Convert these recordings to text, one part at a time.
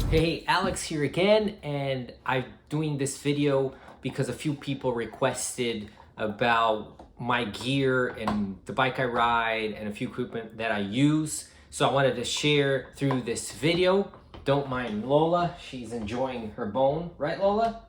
Hey, Alex here again, and I'm doing this video because a few people requested about my gear and the bike I ride and a few equipment that I use. So I wanted to share through this video. Don't mind Lola, she's enjoying her bone, right Lola?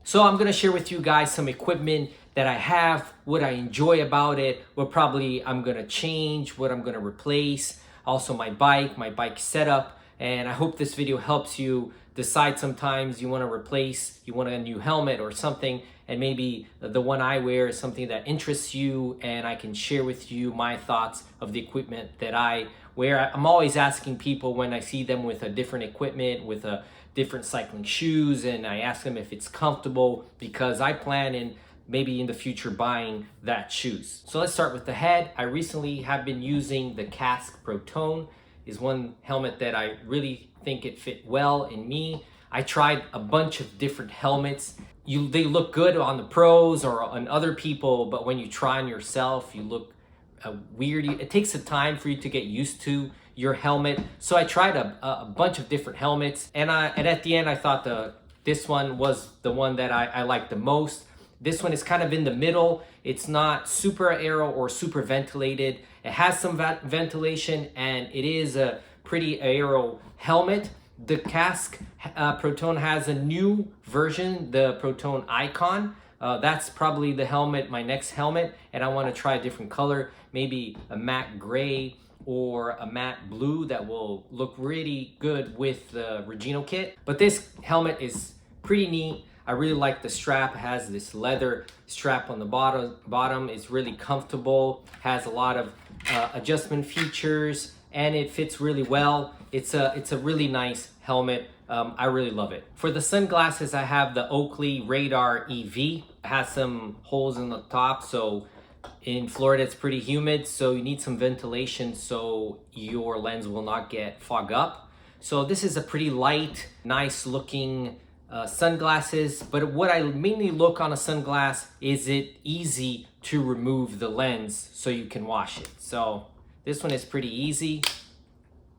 So I'm gonna share with you guys some equipment that I have, what I enjoy about it, what probably I'm gonna change, what I'm gonna replace, also my bike setup, and I hope this video helps you decide sometimes you wanna replace, you want a new helmet or something, and maybe the one I wear is something that interests you, and I can share with you my thoughts of the equipment that I wear. I'm always asking people when I see them with a different equipment, with a different cycling shoes, and I ask them if it's comfortable because I plan in maybe in the future buying that shoes. So let's start with the head. I recently have been using the Kask Protone. Is one helmet that I really think it fit well in me. I tried a bunch of different helmets. They look good on the pros or on other people, but when you try on yourself, you look weird. It takes a time for you to get used to your helmet. So I tried a bunch of different helmets, and at the end I thought this one was the one that I liked the most. This one is kind of in the middle. It's not super aero or super ventilated. It has some ventilation, and it is a pretty aero helmet. The Kask Protone has a new version, the Protone Icon. That's probably the helmet, my next helmet, and I want to try a different color, maybe a matte gray or a matte blue that will look really good with the Regino kit. But this helmet is pretty neat. I really like the strap. It has this leather strap on the bottom. It's really comfortable, has a lot of adjustment features, and it fits really well. It's a really nice helmet. I really love it. For the sunglasses, I have the Oakley Radar EV. It has some holes in the top, so in Florida it's pretty humid, so you need some ventilation so your lens will not get fogged up. So this is a pretty light, nice looking sunglasses, but what I mainly look on a sunglass is it easy to remove the lens so you can wash it. So this one is pretty easy,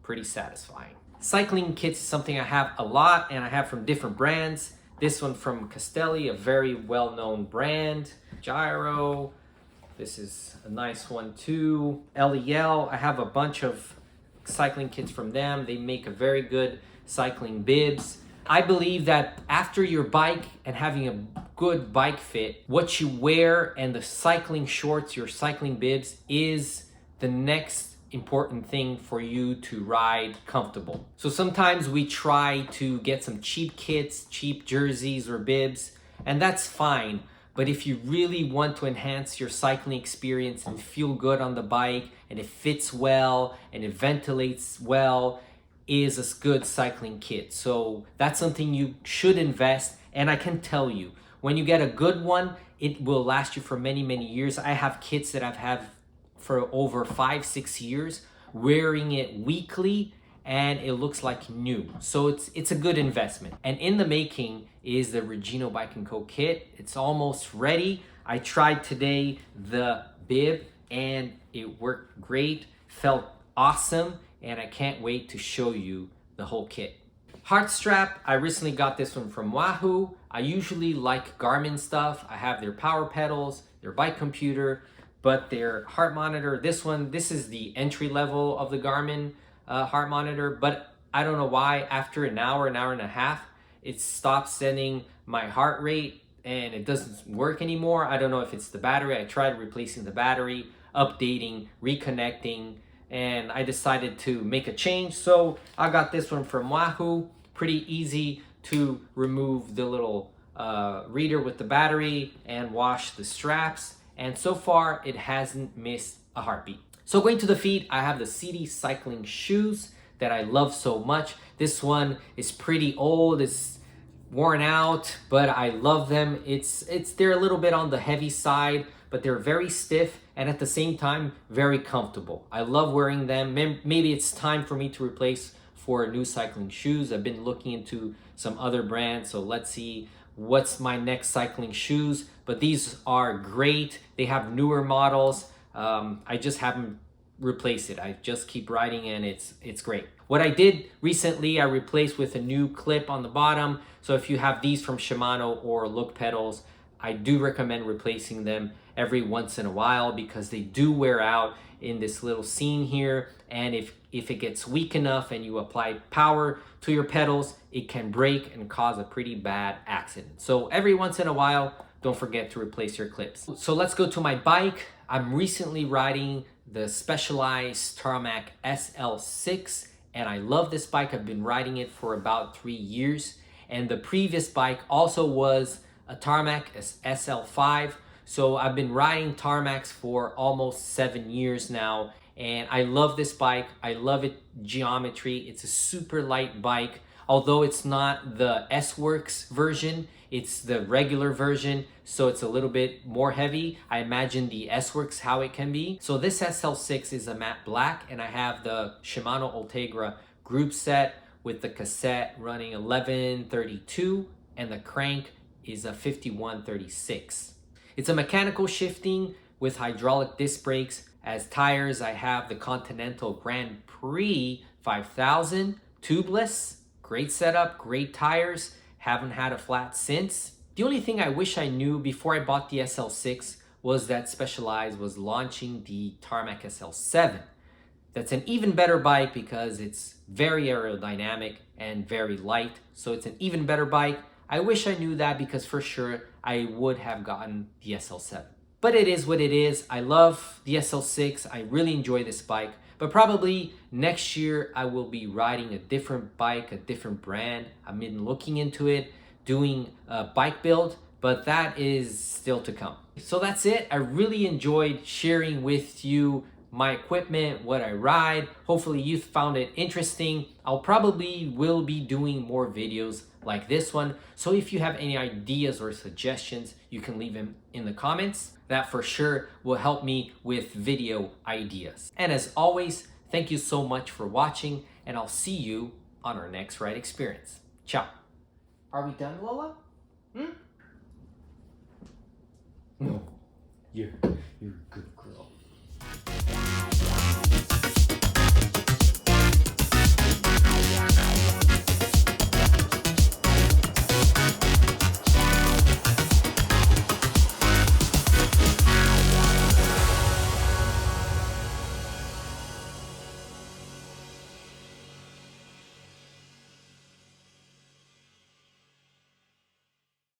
pretty satisfying. Cycling kits is something I have a lot, and I have from different brands. This one from Castelli, a very well-known brand. Gyro, this is a nice one too. LEL, I have a bunch of cycling kits from them. They make a very good cycling bibs. I believe that after your bike and having a good bike fit, what you wear and the cycling shorts, your cycling bibs, is the next important thing for you to ride comfortable. So sometimes we try to get some cheap kits, cheap jerseys or bibs, and that's fine. But if you really want to enhance your cycling experience and feel good on the bike, and it fits well and it ventilates well, is a good cycling kit. So that's something you should invest, and I can tell you, when you get a good one, it will last you for many, many years. I have kits that I've had for over 5-6 years, wearing it weekly, and it looks like new. So it's a good investment. And in the making is the Regino Bike & Co kit. It's almost ready. I tried today the bib and it worked great, felt awesome, and I can't wait to show you the whole kit. Heart strap, I recently got this one from Wahoo. I usually like Garmin stuff. I have their power pedals, their bike computer, but their heart monitor, this is the entry level of the Garmin heart monitor, but I don't know why after an hour and a half, it stops sending my heart rate and it doesn't work anymore. I don't know if it's the battery. I tried replacing the battery, updating, reconnecting, and I decided to make a change. So I got this one from Wahoo. Pretty easy to remove the little reader with the battery and wash the straps. And so far, it hasn't missed a heartbeat. So going to the feet, I have the Sidi cycling shoes that I love so much. This one is pretty old, it's worn out, but I love them. They're a little bit on the heavy side, but they're very stiff and at the same time, very comfortable. I love wearing them. Maybe it's time for me to replace for new cycling shoes. I've been looking into some other brands, so let's see what's my next cycling shoes. But these are great. They have newer models. I just haven't replace it. I just keep riding and it's great. What I did recently, I replaced with a new clip on the bottom. So if you have these from Shimano or Look pedals, I do recommend replacing them every once in a while because they do wear out in this little seam here. And if it gets weak enough and you apply power to your pedals, it can break and cause a pretty bad accident. So every once in a while, don't forget to replace your clips. So let's go to my bike. I'm recently riding the Specialized Tarmac Sl6 and I love this bike. I've been riding it for about 3 years. And the previous bike also was a Tarmac Sl5. So I've been riding Tarmacs for almost 7 years now. And I love this bike. I love its geometry. It's a super light bike. Although it's not the S-Works version, it's the regular version, so it's a little bit more heavy. I imagine the S-Works how it can be. So this Sl6 is a matte black, and I have the Shimano Ultegra group set with the cassette running 1132, and the crank is a 5136. It's a mechanical shifting with hydraulic disc brakes. As tires, I have the Continental Grand Prix 5000 tubeless. Great setup, great tires. Haven't had a flat since. The only thing I wish I knew before I bought the Sl6 was that Specialized was launching the Tarmac Sl7. That's an even better bike because it's very aerodynamic and very light. So it's an even better bike. I wish I knew that because for sure I would have gotten the Sl7. But it is what it is. I love the Sl6. I really enjoy this bike. But probably next year I will be riding a different bike, a different brand. I've been looking into it, doing a bike build, but that is still to come. So that's it. I really enjoyed sharing with you my equipment, what I ride. Hopefully you found it interesting. I'll probably will be doing more videos like this one. So if you have any ideas or suggestions, you can leave them in the comments. That for sure will help me with video ideas. And as always, thank you so much for watching, and I'll see you on our next ride experience. Ciao. Are we done, Lola? No. You're a good girl.